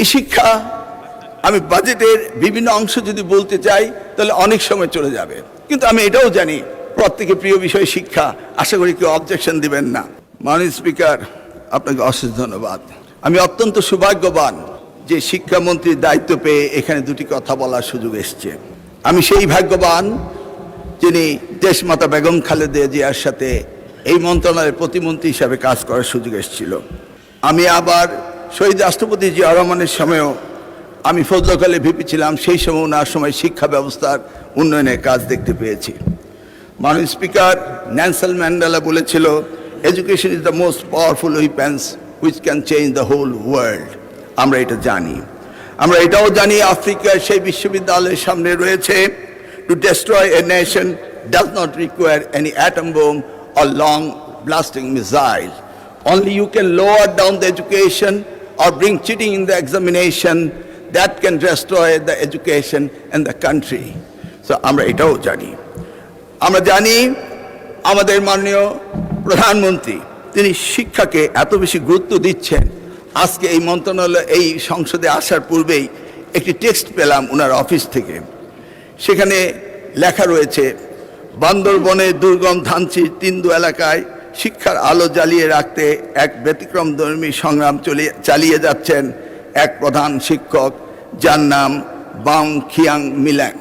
এই শিক্ষা আমি বাজেটের বিভিন্ন অংশ যদি বলতে চাই তাহলে অনেক সময় চলে যাবে, কিন্তু আমি এটাও জানি প্রত্যেকের প্রিয় বিষয় শিক্ষা। আশা করি কেউ অবজেকশন দিবেন না। মাননীয় স্পিকার, আপনাকে অশেষ ধন্যবাদ। আমি অত্যন্ত সৌভাগ্যবান যে শিক্ষামন্ত্রীর দায়িত্ব পেয়ে এখানে দুটি কথা বলার সুযোগ এসছে। আমি সেই ভাগ্যবান যিনি দেশমাতা বেগম খালেদা জিয়ার সাথে এই মন্ত্রণালয়ের প্রতিমন্ত্রী হিসাবে কাজ করার সুযোগ এসেছিল। আমি আবার শহীদ রাষ্ট্রপতি জিয়া রহমানের সময়ও আমি ফজলকালে ভিপি ছিলাম, সেই সময় ওনার সময় শিক্ষা ব্যবস্থার উন্নয়নের কাজ দেখতে পেয়েছি। মাননীয় স্পিকার, নেলসন ম্যান্ডেলা বলেছিল, education is the most powerful weapons which can change the whole world. আমরা এটা জানি। আমরা এটাও জানি আফ্রিকার সেই বিশ্ববিদ্যালয়ের সামনে রয়েছে, to destroy a nation does not require any atom bomb or long blasting missile. Only you can lower down the education or bring cheating in the examination that can destroy the education and the country. So আমরা এটাও জানি। আমরা জানি আমাদের মাননীয় প্রধানমন্ত্রী তিনি শিক্ষাকে এত বেশি গুরুত্ব দিচ্ছেন। আজকে এই মন্ত্রণালয় এই সংসদে আসার পূর্বেই একটি টেক্সট পেলাম ওনার অফিস থেকে। সেখানে লেখা রয়েছে, বান্দরবনের দুর্গম ধানসির তিন্দু এলাকায় শিক্ষার আলো জ্বালিয়ে রাখতে এক ব্যতিক্রমধর্মী সংগ্রাম চালিয়ে যাচ্ছেন এক প্রধান শিক্ষক, যার নাম বাং খিয়াং মিল্যাং।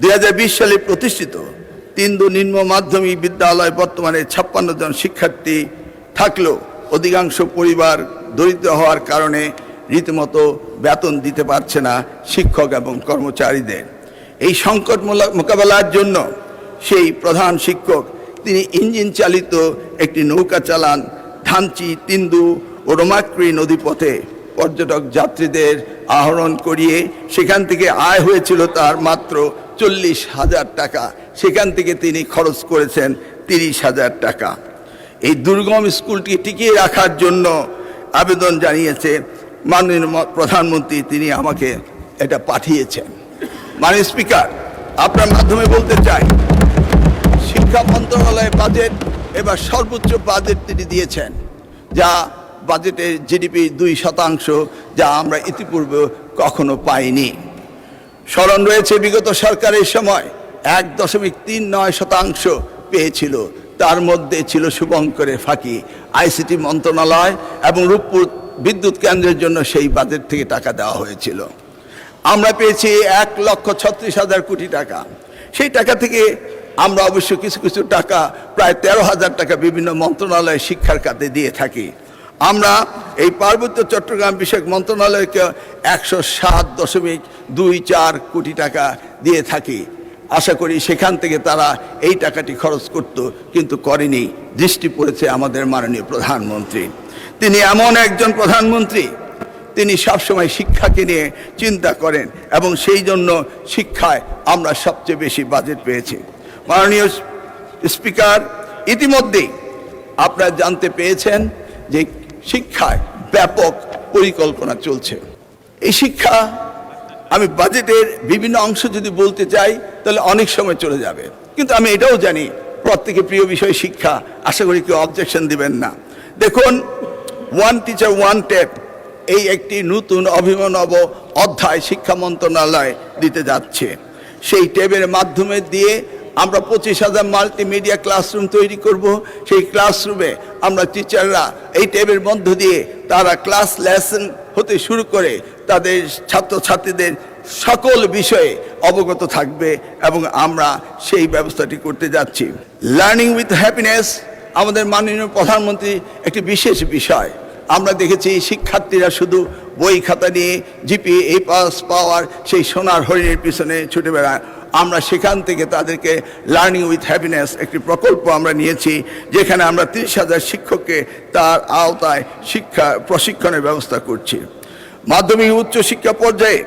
2020 সালে প্রতিষ্ঠিত তিন্দু নিম্ন মাধ্যমিক বিদ্যালয় বর্তমানে 56 জন শিক্ষার্থী থাকলেও অধিকাংশ পরিবার দরিদ্র হওয়ার কারণে রীতিমতো বেতন দিতে পারছে না শিক্ষক এবং কর্মচারীদের। এই সংকট মোকাবেলার জন্য সেই প্রধান শিক্ষক তিনি ইঞ্জিন চালিত একটি নৌকা চালান ধানচি, তিন্দু ও রোমাক্রি নদীপথে পর্যটক যাত্রীদের আহরণ করিয়ে সেখান থেকে আয় হয়েছিল তার মাত্র 40,000 টাকা। সেখান থেকে তিনি খরচ করেছেন 30,000 টাকা। এই দুর্গম স্কুলটি টিকিয়ে রাখার জন্য আবেদন জানিয়েছে মাননীয় প্রধানমন্ত্রী, তিনি আমাকে এটা পাঠিয়েছেন। মাননীয় স্পিকার, আপনার মাধ্যমে বলতে চাই, শিক্ষা মন্ত্রণালয়ের বাজেট এবার সর্বোচ্চ বাজেট তিনি দিয়েছেন, যা বাজেটের জিডিপি 2%, যা আমরা ইতিপূর্বে কখনো পাইনি। স্মরণ রয়েছে বিগত সরকারের সময় 1.39% পেয়েছিল, তার মধ্যে ছিল শুভঙ্করের ফাঁকি। আইসিটি মন্ত্রণালয় এবং রূপপুর বিদ্যুৎ কেন্দ্রের জন্য সেই বাজেট থেকে টাকা দেওয়া হয়েছিল। আমরা পেয়েছি 1,36,000 কোটি টাকা। সেই টাকা থেকে আমরা অবশ্য কিছু কিছু টাকা, প্রায় 13,000 টাকা বিভিন্ন মন্ত্রণালয়ে শিক্ষার খাতে দিয়ে থাকি। আমরা এই পার্বত্য চট্টগ্রাম বিষয়ক মন্ত্রণালয়কে 107.24 কোটি টাকা দিয়ে থাকি। আশা করি সেখান থেকে তারা এই টাকাটি খরচ করত, কিন্তু করেনি। দৃষ্টি পড়েছে আমাদের মাননীয় প্রধানমন্ত্রী। তিনি এমন একজন প্রধানমন্ত্রী, তিনি সবসময় শিক্ষাকে নিয়ে চিন্তা করেন এবং সেই জন্য শিক্ষায় আমরা সবচেয়ে বেশি বাজেট পেয়েছি। মাননীয় স্পিকার, ইতিমধ্যেই আপনারা জানতে পেরেছেন যে শিক্ষায় ব্যাপক পরিকল্পনা চলছে। এই শিক্ষা আমি বাজেটের বিভিন্ন অংশ যদি বলতে চাই তাহলে অনেক সময় চলে যাবে, কিন্তু আমি এটাও জানি প্রত্যেকের প্রিয় বিষয় শিক্ষা। আশা করি কেউ অবজেকশন দিবেন না। দেখুন, ওয়ান টিচার ওয়ান ট্যাব এই একটি নতুন অভিনব অধ্যায় শিক্ষা মন্ত্রণালয় দিতে যাচ্ছে। সেই ট্যাবের মাধ্যমে দিয়ে আমরা 25,000 মাল্টিমিডিয়া ক্লাসরুম তৈরি করব। সেই ক্লাসরুমে আমরা টিচাররা এই ট্যাবের মধ্য দিয়ে তারা ক্লাস লেসন হতে শুরু করে তাদের ছাত্রছাত্রীদের সকল বিষয়ে অবগত থাকবে এবং আমরা সেই ব্যবস্থাটি করতে যাচ্ছি। লার্নিং উইথ হ্যাপিনেস আমাদের মাননীয় প্রধানমন্ত্রী একটি বিশেষ বিষয়। আমরা দেখেছি শিক্ষার্থীরা শুধু বই খাতা নিয়ে জিপিএ এ পাস পাওয়ার সেই সোনার হরিণের পিছনে ছুটে বেড়ায়। আমরা সেখান থেকে তাদেরকে লার্নিং উইথ হ্যাপিনেস একটি প্রকল্প আমরা নিয়েছি, যেখানে আমরা 30,000 শিক্ষককে তার আওতায় প্রশিক্ষণের ব্যবস্থা করছি। মাধ্যমিক উচ্চ শিক্ষা পর্যায়ে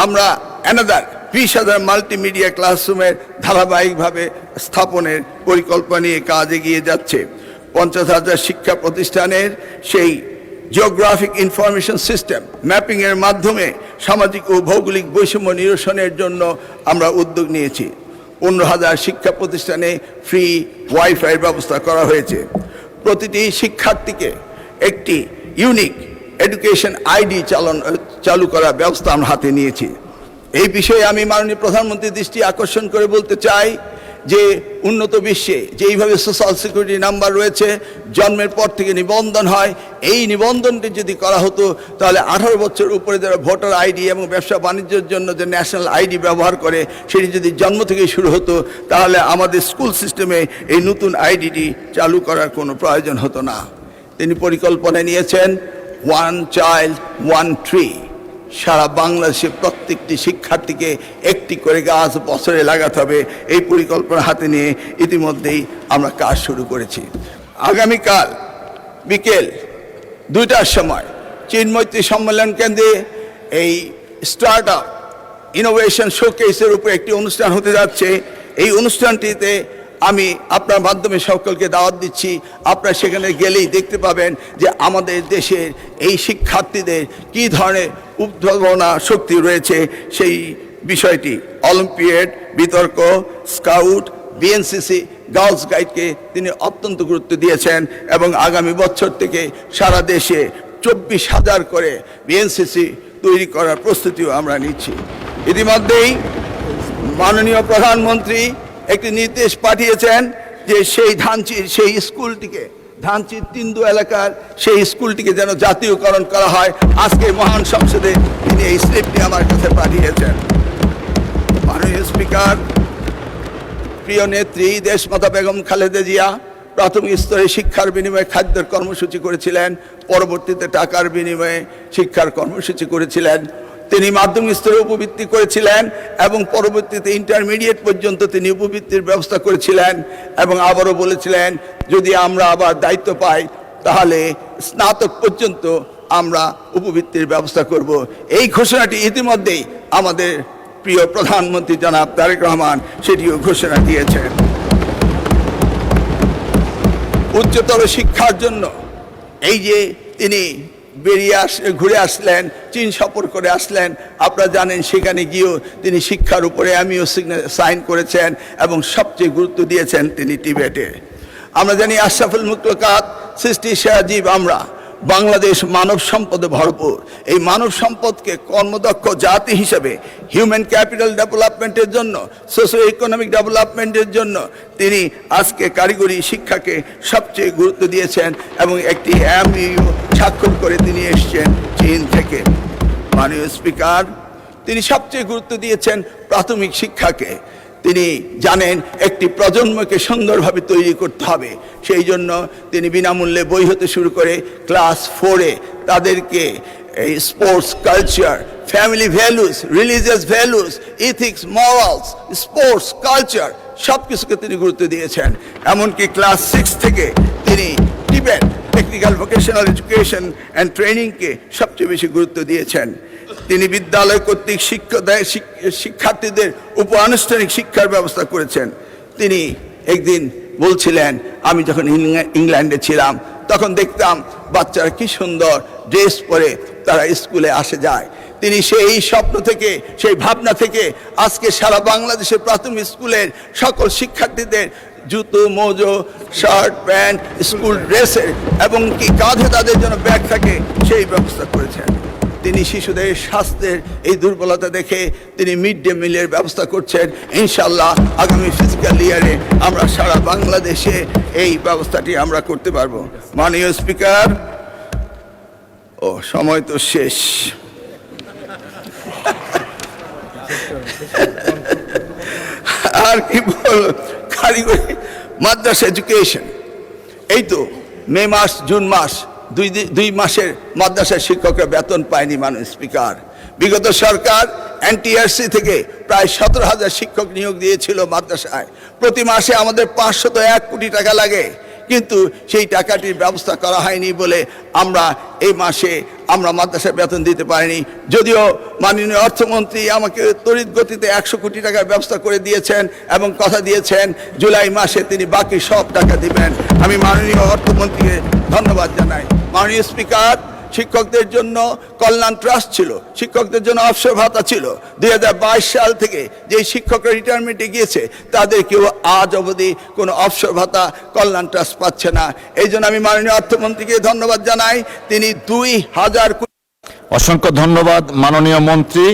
আমরা অ্যানাদার 20,000 মাল্টিমিডিয়া ক্লাসরুমের ধারাবাহিকভাবে স্থাপনের পরিকল্পনা নিয়ে কাজ এগিয়ে যাচ্ছে। 50,000 শিক্ষা প্রতিষ্ঠানের সেই জিওগ্রাফিক ইনফরমেশন সিস্টেম ম্যাপিংয়ের মাধ্যমে সামাজিক ও ভৌগোলিক বৈষম্য নিরসনের জন্য আমরা উদ্যোগ নিয়েছি। 15,000 শিক্ষা প্রতিষ্ঠানে ফ্রি ওয়াইফাইয়ের ব্যবস্থা করা হয়েছে। প্রতিটি শিক্ষার্থীকে একটি ইউনিক এডুকেশন আইডি চালু করার ব্যবস্থা আমরা হাতে নিয়েছি। এই বিষয়ে আমি মাননীয় প্রধানমন্ত্রীর দৃষ্টি আকর্ষণ করে বলতে চাই যে উন্নত বিশ্বে যেইভাবে সোশ্যাল সিকিউরিটি নাম্বার রয়েছে, জন্মের পর থেকে নিবন্ধন হয়, এই নিবন্ধনটি যদি করা হতো তাহলে 18 বছর উপরে যারা ভোটার আইডি এবং ব্যবসা বাণিজ্যের জন্য যে ন্যাশনাল আইডি ব্যবহার করে সেটি যদি জন্ম থেকে শুরু হতো তাহলে আমাদের স্কুল সিস্টেমে এই নতুন আইডিটি চালু করার কোনো প্রয়োজন হতো না। তিনি পরিকল্পনা নিয়েছেন ওয়ান চাইল্ড ওয়ান ট্রি, সারা বাংলাদেশের প্রত্যেকটি শিক্ষার্থীকে একটি করে গাছ বছরে লাগাতে হবে। এই পরিকল্পনা হাতে নিয়ে ইতিমধ্যেই আমরা কাজ শুরু করেছি। আগামীকাল বিকেল 2টার সময় চিন্মৈত্রী সম্মেলন কেন্দ্রে এই স্টার্ট আপ ইনোভেশন শোকেসের উপর একটি অনুষ্ঠান হতে যাচ্ছে। এই অনুষ্ঠানটিতে আমি আপনার মাধ্যমে সকলকে দাওয়াত দিচ্ছি। আপনারা সেখানে গেলেই দেখতে পাবেন যে আমাদের দেশের এই শিক্ষার্থীদের কী ধরনের উদ্ভাবনা শক্তি রয়েছে। সেই বিষয়টি অলিম্পিয়াড, বিতর্ক, স্কাউট, বিএনসিসি, গার্লস গাইডকে তিনি অত্যন্ত গুরুত্ব দিয়েছেন এবং আগামী বছর থেকে সারা দেশে 24,000 করে বিএনসিসি তৈরি করার প্রস্তুতিও আমরা নিচ্ছি। ইতিমধ্যেই মাননীয় প্রধানমন্ত্রী একটি নির্দেশ পাঠিয়েছেন যে সেই স্কুলটিকে, ধানচির তিন্দু এলাকার সেই স্কুলটিকে যেন জাতীয়করণ করা হয়। আজকে মহান সংসদে তিনি এই স্লিপটি আমার কাছে পাঠিয়েছেন। মাননীয় স্পিকার, প্রিয় নেত্রী দেশমাতা বেগম খালেদা জিয়া প্রাথমিক স্তরে শিক্ষার বিনিময়ে খাদ্যের কর্মসূচি করেছিলেন, পরবর্তীতে টাকার বিনিময়ে শিক্ষার কর্মসূচি করেছিলেন। তিনি মাধ্যমিক স্তরে উপবৃত্তি করেছিলেন এবং পরবর্তীতে ইন্টারমিডিয়েট পর্যন্ত তিনি উপবৃত্তির ব্যবস্থা করেছিলেন এবং আবারও বলেছিলেন যদি আমরা আবার দায়িত্ব পাই তাহলে স্নাতক পর্যন্ত আমরা উপবৃত্তির ব্যবস্থা করব। এই ঘোষণাটি ইতিমধ্যেই আমাদের প্রিয় প্রধানমন্ত্রী জনাব তারেক রহমান সেটিও ঘোষণা দিয়েছেন। উচ্চতর শিক্ষার জন্য এই যে তিনি ঘুরে আসলেন, চীন সফর করে আসলেন, আপনারা জানেন সেখানে গিয়েও তিনি শিক্ষার উপরে আমিও সাইন করেছেন এবং সবচেয়ে গুরুত্ব দিয়েছেন তিনি টিবেটে। আমরা জানি আশরাফুল মুখলুকাত সৃষ্টি সেরাজীব আমরা। বাংলাদেশ মানব সম্পদে ভরপুর। এই মানব সম্পদকে কর্মদক্ষ জাতি হিসেবে হিউম্যান ক্যাপিটাল ডেভেলপমেন্টের জন্য, সোশ্যাল ইকোনমিক ডেভেলপমেন্টের জন্য তিনি আজকে কারিগরি শিক্ষাকে সবচেয়ে গুরুত্ব দিয়েছেন এবং একটি এমইউ স্বাক্ষর করে তিনি এসেছেন চীন থেকে। মাননীয় স্পিকার, তিনি সবচেয়ে গুরুত্ব দিয়েছেন প্রাথমিক শিক্ষাকে। তিনি জানেন একটি প্রজন্মকে সুন্দরভাবে তৈরি করতে হবে, সেই জন্য তিনি বিনামূল্যে বই হতে শুরু করে ক্লাস 4-এ তাদেরকে এই sports culture, family values, religious values, ethics, morals, sports culture সব কিছুকে তিনি গুরুত্ব দিয়েছেন। এমনকি ক্লাস 6 থেকে তিনি টিবেট টেকনিক্যাল ভোকেশনাল এডুকেশন অ্যান্ড ট্রেনিংকে সবচেয়ে বেশি গুরুত্ব দিয়েছেন। তিনি বিদ্যালয় কর্তৃক শিক্ষার্থীদের উপ আনুষ্ঠানিক শিক্ষার ব্যবস্থা করেছেন। তিনি একদিন বলছিলেন, আমি যখন ইংল্যান্ডে ছিলাম তখন দেখতাম বাচ্চারা কি সুন্দর ড্রেস পরে তারা স্কুলে আসে যায়। তিনি সেই স্বপ্ন থেকে, সেই ভাবনা থেকে আজকে সারা বাংলাদেশের প্রাথমিক স্কুলের সকল শিক্ষার্থীদের জুতো, মোজো, শার্ট, প্যান্ট, স্কুল ড্রেসের এবং কি কাঁধে তাদের জন্য ব্যাগ থাকে সেই ব্যবস্থা করেছেন। তিনি শিশুদের স্বাস্থ্যের এই দুর্বলতা দেখে তিনি মিড ডে মিলের ব্যবস্থা করছেন। ইনশাল্লাহ আগামী ফিজিক্যাল ইয়ারে আমরা সারা বাংলাদেশে এই ব্যবস্থাটি আমরা করতে পারবো। মাননীয় স্পিকার, সময় তো শেষ। আর কি বল, কারিগরি মাদ্রাসা এডুকেশন, এই তো মে মাস, জুন মাস, দুই মাসের মাদ্রাসার শিক্ষকরা বেতন পায়নি। মাননীয় স্পিকার, বিগত সরকার এনটিআরসি থেকে প্রায় 17,000 শিক্ষক নিয়োগ দিয়েছিল মাদ্রাসায়। প্রতি মাসে আমাদের 501 কোটি টাকা লাগে, কিন্তু সেই টাকাটির ব্যবস্থা করা হয়নি বলে আমরা এই মাসে আমরা মাদ্রাসার বেতন দিতে পারিনি। যদিও মাননীয় অর্থমন্ত্রী আমাকে তড়িৎ গতিতে 100 কোটি টাকার ব্যবস্থা করে দিয়েছেন এবং কথা দিয়েছেন জুলাই মাসে তিনি বাকি সব টাকা দিবেন। আমি মাননীয় অর্থমন্ত্রীকে ধন্যবাদ জানাই। মাননীয় স্পিকার, শিক্ষকদের জন্য কল্যাণ ট্রাস্ট ছিল, শিক্ষকদের জন্য অবসর ভাতা ছিল। 2022 সাল থেকে যে শিক্ষকরা রিটায়ারমেন্টে গিয়েছে তাদের কেউ আজ অবধি কোনো অবসর ভাতা কল্যাণ ট্রাস্ট পাচ্ছে না। এই জন্য আমি মাননীয় অর্থমন্ত্রীকে ধন্যবাদ জানাই, তিনি 2000 অসংখ্য ধন্যবাদ মাননীয় মন্ত্রী।